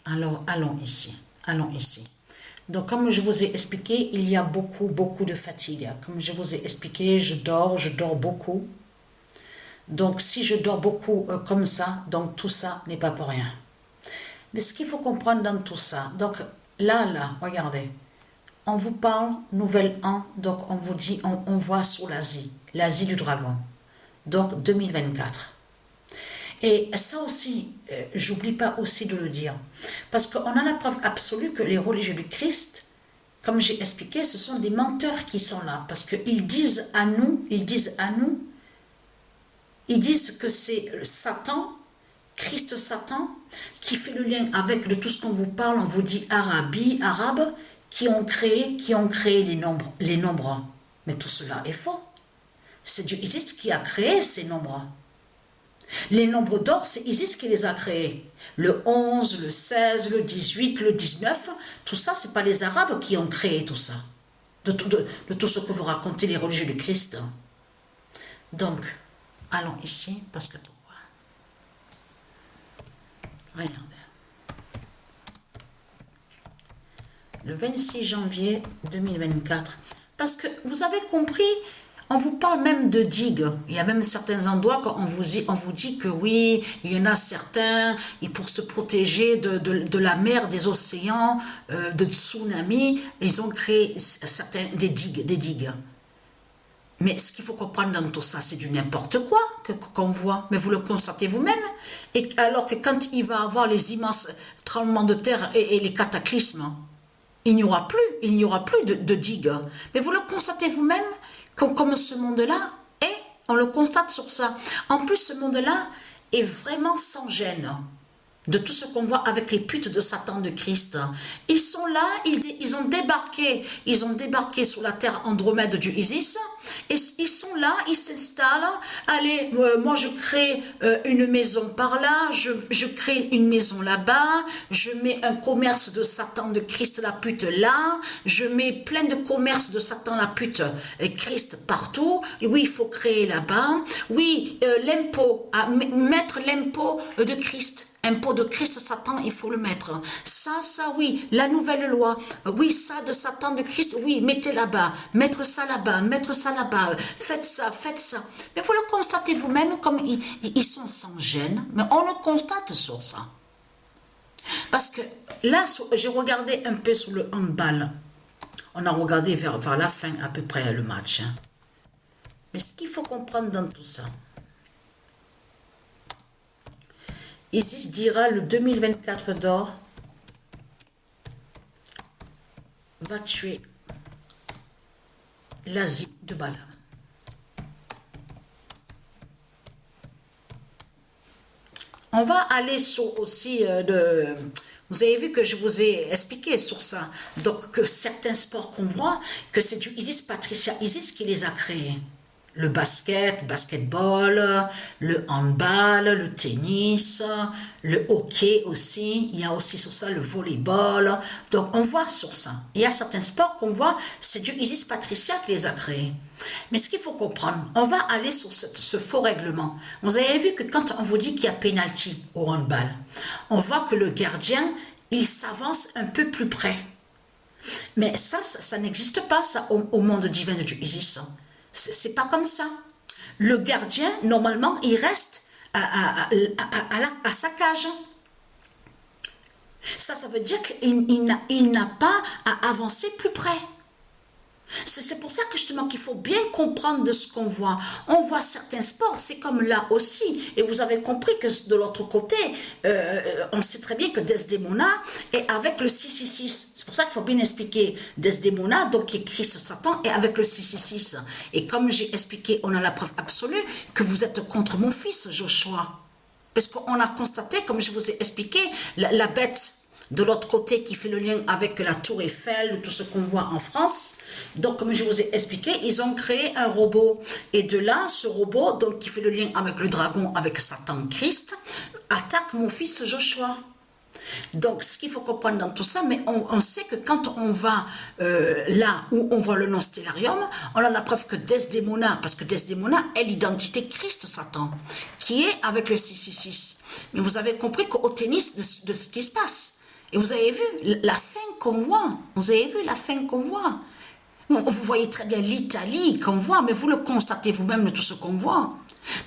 Alors, allons ici. Allons ici. Donc, comme je vous ai expliqué, il y a beaucoup de fatigue. Comme je vous ai expliqué, je dors beaucoup. Donc, si je dors beaucoup comme ça, donc tout ça n'est pas pour rien. Mais ce qu'il faut comprendre dans tout ça, donc là, regardez. On vous parle, nouvel an, donc on vous dit, on voit sur l'Asie du dragon. Donc, 2024. Et ça aussi, j'oublie pas aussi de le dire. Parce qu'on a la preuve absolue que les religieux du Christ, comme j'ai expliqué, ce sont des menteurs qui sont là. Parce qu'ils disent à nous, ils disent que c'est Satan, Christ Satan, qui fait le lien avec de tout ce qu'on vous parle, on vous dit arabes, qui ont créé les nombres. Mais tout cela est faux. C'est Dieu Isis qui a créé ces nombres. Les nombres d'or, c'est Isis qui les a créés. Le 11, le 16, le 18, le 19, tout ça, ce n'est pas les Arabes qui ont créé tout ça. De tout ce que vous racontez les religieux du Christ. Donc, allons ici, parce que pourquoi? Regardez. Le 26 janvier 2024. Parce que vous avez compris, on vous parle même de digues. Il y a même certains endroits qu'on vous dit que oui, il y en a certains, et pour se protéger de la mer, des océans, de tsunamis, ils ont créé des digues. Mais ce qu'il faut comprendre dans tout ça, c'est du n'importe quoi qu'on voit. Mais vous le constatez vous-même. Et alors que quand il va y avoir les immenses tremblements de terre et les cataclysmes, il n'y aura plus de digues. Mais vous le constatez vous-même, comme ce monde-là est, on le constate sur ça. En plus, ce monde-là est vraiment sans gêne de tout ce qu'on voit avec les putes de Satan de Christ. Ils sont là, ils ont débarqué sur la terre Andromède du Isis, et ils sont là, ils s'installent. Allez, moi je crée une maison par là, je crée une maison là-bas, je mets un commerce de Satan de Christ la pute là, je mets plein de commerces de Satan la pute et Christ partout. Et oui, il faut créer là-bas. Oui, l'impôt, mettre l'impôt de Christ. Impôt de Christ, Satan, il faut le mettre. Ça, oui. La nouvelle loi. Oui, ça de Satan, de Christ, oui, mettez là-bas. Mettre ça là-bas. Faites ça. Mais vous le constatez vous-même comme ils sont sans gêne. Mais on le constate sur ça. Parce que là, j'ai regardé un peu sur le handball. On a regardé vers la fin à peu près le match. Mais ce qu'il faut comprendre dans tout ça, Isis dira le 2024 d'or va tuer l'Asie de Balaam. On va aller sur aussi vous avez vu que je vous ai expliqué sur ça. Donc que certains sports qu'on voit, que c'est du Isis Patricia Isis qui les a créés. Le basketball, le handball, le tennis, le hockey aussi. Il y a aussi sur ça le volleyball. Donc, on voit sur ça. Il y a certains sports qu'on voit, c'est du Isis Patricia qui les a créés. Mais ce qu'il faut comprendre, on va aller sur ce faux règlement. Vous avez vu que quand on vous dit qu'il y a pénalty au handball, on voit que le gardien, il s'avance un peu plus près. Mais ça n'existe pas, ça, au monde divin de Isis. C'est pas comme ça. Le gardien, normalement, il reste à sa cage. Ça veut dire qu'il n'a pas à avancer plus près. C'est pour ça que justement qu'il faut bien comprendre de ce qu'on voit. On voit certains sports, c'est comme là aussi. Et vous avez compris que de l'autre côté, on sait très bien que Desdemona est avec le 666. C'est pour ça qu'il faut bien expliquer Desdemona, donc qui est Christ Satan, est avec le 666. Et comme j'ai expliqué, on a la preuve absolue que vous êtes contre mon fils Joshua. Parce qu'on a constaté, comme je vous ai expliqué, la bête de l'autre côté qui fait le lien avec la tour Eiffel, tout ce qu'on voit en France. Donc, comme je vous ai expliqué, ils ont créé un robot. Et de là, ce robot, donc, qui fait le lien avec le dragon, avec Satan Christ, attaque mon fils Joshua. Donc, ce qu'il faut comprendre dans tout ça, mais on sait que quand on va là où on voit le nom Stellarium, on a la preuve que Desdemona, parce que Desdemona est l'identité Christ Satan, qui est avec le 666. Mais vous avez compris qu'au tennis, de ce qui se passe, Et vous avez vu la fin qu'on voit. Vous avez vu la fin qu'on voit. Vous voyez très bien l'Italie qu'on voit, mais vous le constatez vous-même de tout ce qu'on voit.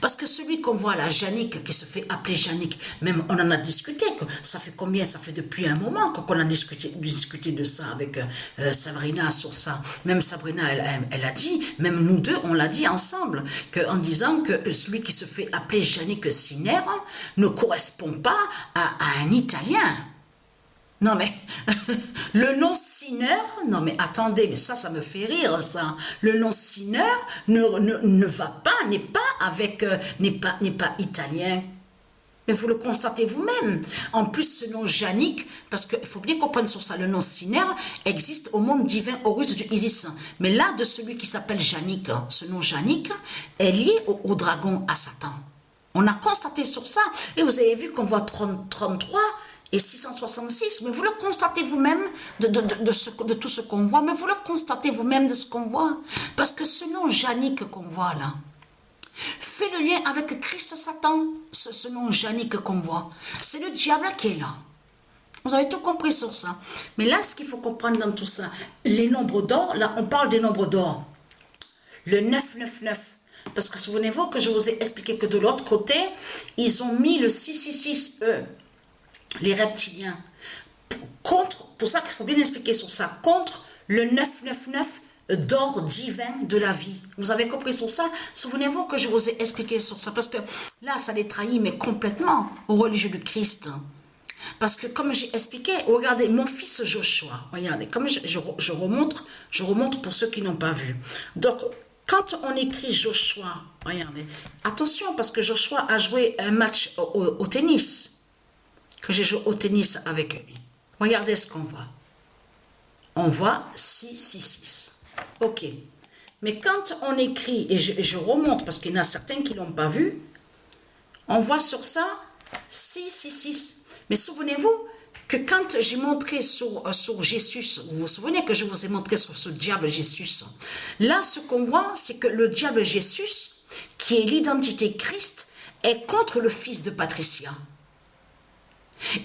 Parce que celui qu'on voit là, Yannick, qui se fait appeler Yannick, même on en a discuté, que ça fait combien, ça fait depuis un moment qu'on a discuté de ça avec Sabrina sur ça. Même Sabrina, elle a dit, même nous deux, on l'a dit ensemble, en disant que celui qui se fait appeler Yannick Sinner ne correspond pas à un Italien. Non mais, le nom Sinner, non mais attendez, mais ça me fait rire ça. Le nom Sinner ne va pas, n'est pas italien. Mais vous le constatez vous-même. En plus, ce nom Yannick, parce qu'il faut bien comprendre sur ça, le nom Sinner existe au monde divin Horus du Isis. Mais là, de celui qui s'appelle Yannick, ce nom Yannick est lié au dragon, à Satan. On a constaté sur ça, et vous avez vu qu'on voit 33 et 666, mais vous le constatez vous-même de tout ce qu'on voit, mais vous le constatez vous-même de ce qu'on voit. Parce que ce nom Yannick qu'on voit là, fait le lien avec Christ Satan, ce nom Yannick qu'on voit. C'est le diable qui est là. Vous avez tout compris sur ça. Mais là, ce qu'il faut comprendre dans tout ça, les nombres d'or, là, on parle des nombres d'or. Le 999. Parce que souvenez-vous que je vous ai expliqué que de l'autre côté, ils ont mis le 666, les reptiliens, pour ça qu'il faut bien expliquer sur ça, contre le 999 d'or divin de la vie. Vous avez compris sur ça? Souvenez-vous que je vous ai expliqué sur ça, parce que là, ça les trahit, mais complètement aux religieux du Christ. Parce que comme j'ai expliqué, regardez, mon fils Joshua, regardez, comme je remonte pour ceux qui n'ont pas vu. Donc, quand on écrit Joshua, regardez, attention, parce que Joshua a joué un match au tennis, que j'ai joué au tennis avec lui. Regardez ce qu'on voit. On voit 666. Ok. Mais quand on écrit, et je remonte parce qu'il y en a certains qui ne l'ont pas vu, on voit sur ça 666. Mais souvenez-vous que quand j'ai montré sur Jésus, vous vous souvenez que je vous ai montré sur ce diable Jésus, là ce qu'on voit, c'est que le diable Jésus, qui est l'identité Christ, est contre le fils de Patricia.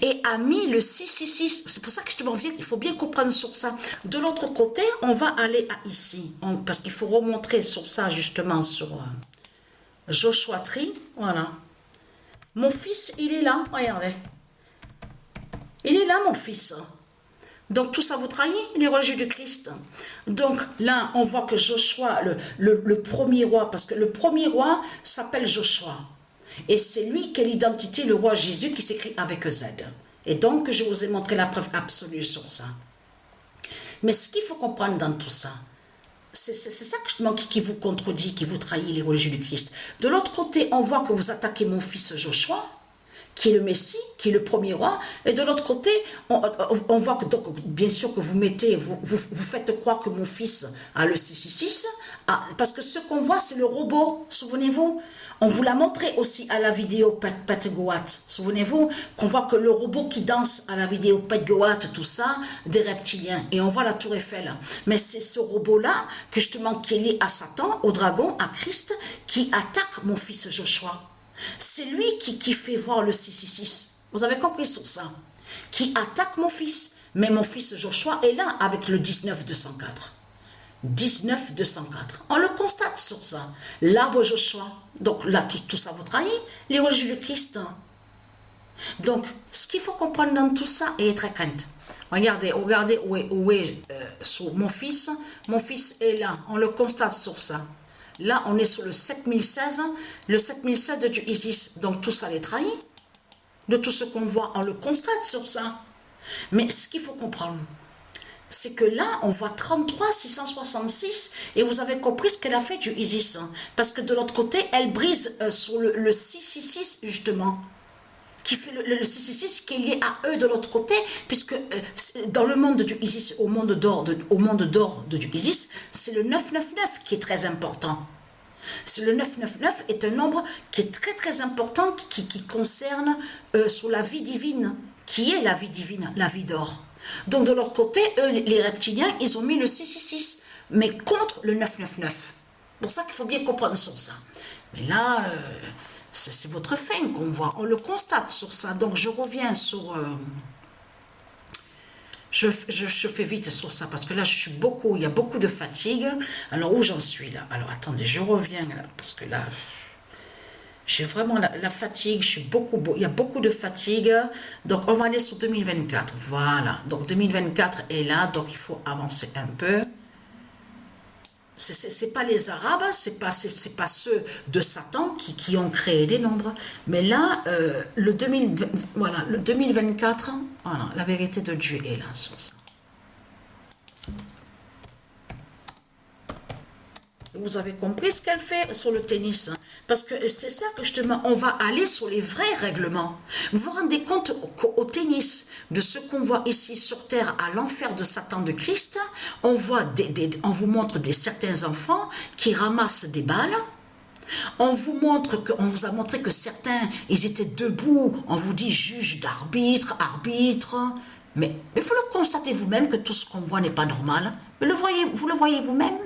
Et a mis le 666, c'est pour ça que je te reviens, il faut bien comprendre sur ça. De l'autre côté, on va aller à ici, parce qu'il faut remontrer sur ça justement, sur Joshua Tree, voilà. Mon fils, il est là, regardez. Il est là, mon fils. Donc tout ça vous trahit, les religieux du Christ. Donc là, on voit que Joshua, le premier roi, parce que le premier roi s'appelle Joshua. Et c'est lui qui est l'identité, le roi Jésus, qui s'écrit avec Z. Et donc, je vous ai montré la preuve absolue sur ça. Mais ce qu'il faut comprendre dans tout ça, c'est ça qui vous contredit, qui vous trahit, les religieux du Christ. De l'autre côté, on voit que vous attaquez mon fils Joshua, qui est le Messie, qui est le premier roi. Et de l'autre côté, on voit que, donc, bien sûr, que vous faites croire que mon fils a le 666, parce que ce qu'on voit, c'est le robot, souvenez-vous. On vous l'a montré aussi à la vidéo Pat Goat. Souvenez-vous qu'on voit que le robot qui danse à la vidéo Pat Goat, tout ça, des reptiliens. Et on voit la tour Eiffel. Mais c'est ce robot-là, que justement, qui est lié à Satan, au dragon, à Christ, qui attaque mon fils Joshua. C'est lui qui fait voir le 666. Vous avez compris sur ça? Qui attaque mon fils. Mais mon fils Joshua est là avec le 19204. 19204. On le constate sur ça. L'arbre Joshua. Donc là, tout ça vous trahit, les religieux du Christ. Donc, ce qu'il faut comprendre dans tout ça est très crainte. Regardez où est sur mon fils. Mon fils est là. On le constate sur ça. Là, on est sur le 7016. Le 7016 du Isis. Donc, tout ça les trahit. De tout ce qu'on voit, on le constate sur ça. Mais ce qu'il faut comprendre, c'est que là, on voit 33 666 et vous avez compris ce qu'elle a fait du Isis. Parce que de l'autre côté, elle brise sur le 666 justement. Qui fait le 666 qui est lié à eux de l'autre côté, puisque dans le monde du Isis, au monde d'or du Isis, c'est le 999 qui est très important. Le 999 est un nombre qui est très très important, qui concerne sur la vie divine, qui est la vie divine, la vie d'or. Donc de l'autre côté, eux, les reptiliens, ils ont mis le 666, mais contre le 999. C'est pour ça qu'il faut bien comprendre sur ça. Mais là, c'est votre fin qu'on voit, on le constate sur ça. Donc je reviens sur je fais vite sur ça parce que là, il y a beaucoup de fatigue. Alors, où j'en suis là? Alors, attendez, je reviens là parce que là, j'ai vraiment la fatigue. Il y a beaucoup de fatigue. Donc, on va aller sur 2024. Voilà. Donc, 2024 est là. Donc, il faut avancer un peu. C'est pas les Arabes, c'est pas ceux de Satan qui ont créé les nombres. Mais là, le 2024, voilà, la vérité de Dieu est là sur ça. Vous avez compris ce qu'elle fait sur le tennis. Parce que c'est ça que justement, on va aller sur les vrais règlements. Vous vous rendez compte qu'au tennis, de ce qu'on voit ici sur Terre à l'enfer de Satan de Christ, on vous montre certains enfants qui ramassent des balles. On vous a montré que certains, ils étaient debout. On vous dit juge d'arbitre, arbitre. Mais vous le constatez vous-même que tout ce qu'on voit n'est pas normal. Mais vous le voyez vous-même.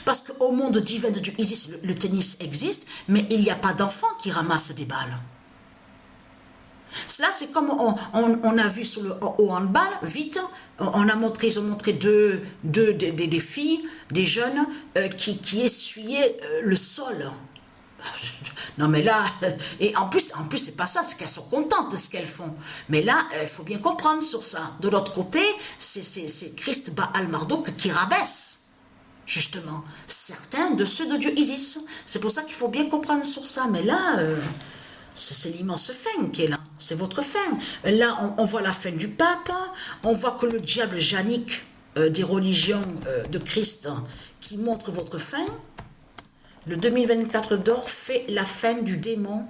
Parce qu'au monde divin de Dieu, le tennis existe, mais il n'y a pas d'enfants qui ramassent des balles. Cela, c'est comme on a vu au handball, vite, ils ont montré des filles, des jeunes, qui essuyaient le sol. Non mais là, et en plus c'est pas ça, c'est qu'elles sont contentes de ce qu'elles font. Mais là, il faut bien comprendre sur ça. De l'autre côté, c'est Christ Baal Marduk qui rabaisse. Justement, certains de ceux de Dieu Isis. C'est pour ça qu'il faut bien comprendre sur ça. Mais là, c'est l'immense fin qui est là. C'est votre fin. Là, on voit la fin du pape. On voit que le diable Jannique des religions de Christ qui montre votre fin. Le 2024 d'or fait la fin du démon.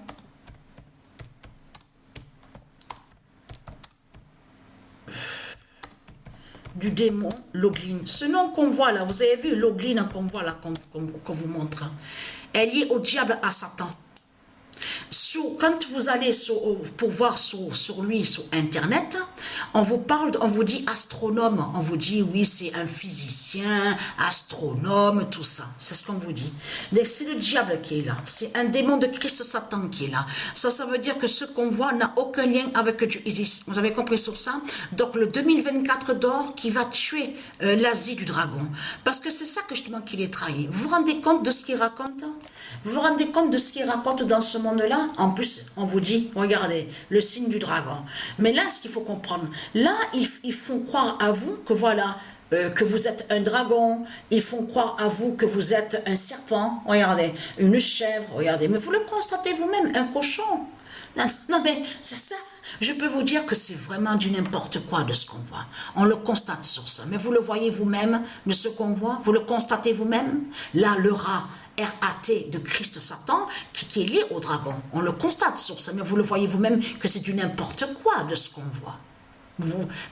Du démon, Loglin. Ce nom qu'on voit là, vous avez vu Loglin qu'on voit là, qu'on vous montre. Elle est liée au diable, à Satan. Quand vous allez pour voir sur lui sur Internet, on vous dit astronome. On vous dit, oui, c'est un physicien, astronome, tout ça. C'est ce qu'on vous dit. C'est le diable qui est là. C'est un démon de Christ Satan qui est là. Ça veut dire que ce qu'on voit n'a aucun lien avec Dieu Isis. Vous avez compris sur ça? Donc, le 2024 d'or qui va tuer l'Asie du dragon. Parce que c'est ça que justement qu'il est trahi. Vous vous rendez compte de ce qu'il raconte? Vous vous rendez compte de ce qu'il raconte dans ce monde-là? En plus, on vous dit, regardez, le signe du dragon. Mais là, ce qu'il faut comprendre, là, ils font croire à vous que voilà, que vous êtes un dragon. Ils font croire à vous que vous êtes un serpent. Regardez, une chèvre, regardez. Mais vous le constatez vous-même, un cochon. Non, mais c'est ça. Je peux vous dire que c'est vraiment du n'importe quoi de ce qu'on voit. On le constate sur ça. Mais vous le voyez vous-même de ce qu'on voit. Vous le constatez vous-même. Là, le rat. R-A-T de Christ Satan qui est lié au dragon. On le constate sur ça, mais vous le voyez vous-même que c'est du n'importe quoi de ce qu'on voit.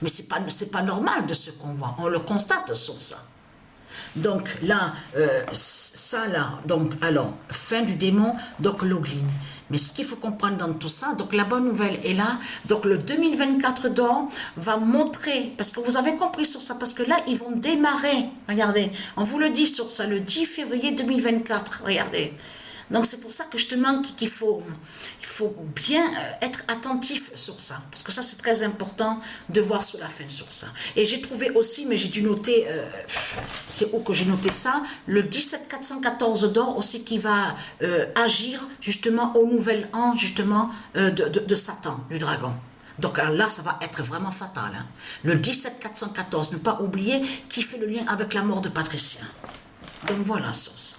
Mais c'est pas normal de ce qu'on voit. On le constate sur ça. Donc là, ça là, donc alors, fin du démon, donc Loglin. Mais ce qu'il faut comprendre dans tout ça, donc la bonne nouvelle est là, donc le 2024 d'or va montrer, parce que vous avez compris sur ça, parce que là, ils vont démarrer, regardez, on vous le dit sur ça, le 10 février 2024, regardez. Donc c'est pour ça que je te manque qu'il faut bien être attentif sur ça. Parce que ça c'est très important de voir sur la fin sur ça. Et j'ai trouvé aussi, mais j'ai dû noter, c'est où que j'ai noté ça, le 17414 d'or aussi qui va agir justement au nouvel an justement de Satan, du dragon. Donc là, ça va être vraiment fatal. Hein. Le 17414, ne pas oublier, qui fait le lien avec la mort de Patricia. Donc voilà sur ça.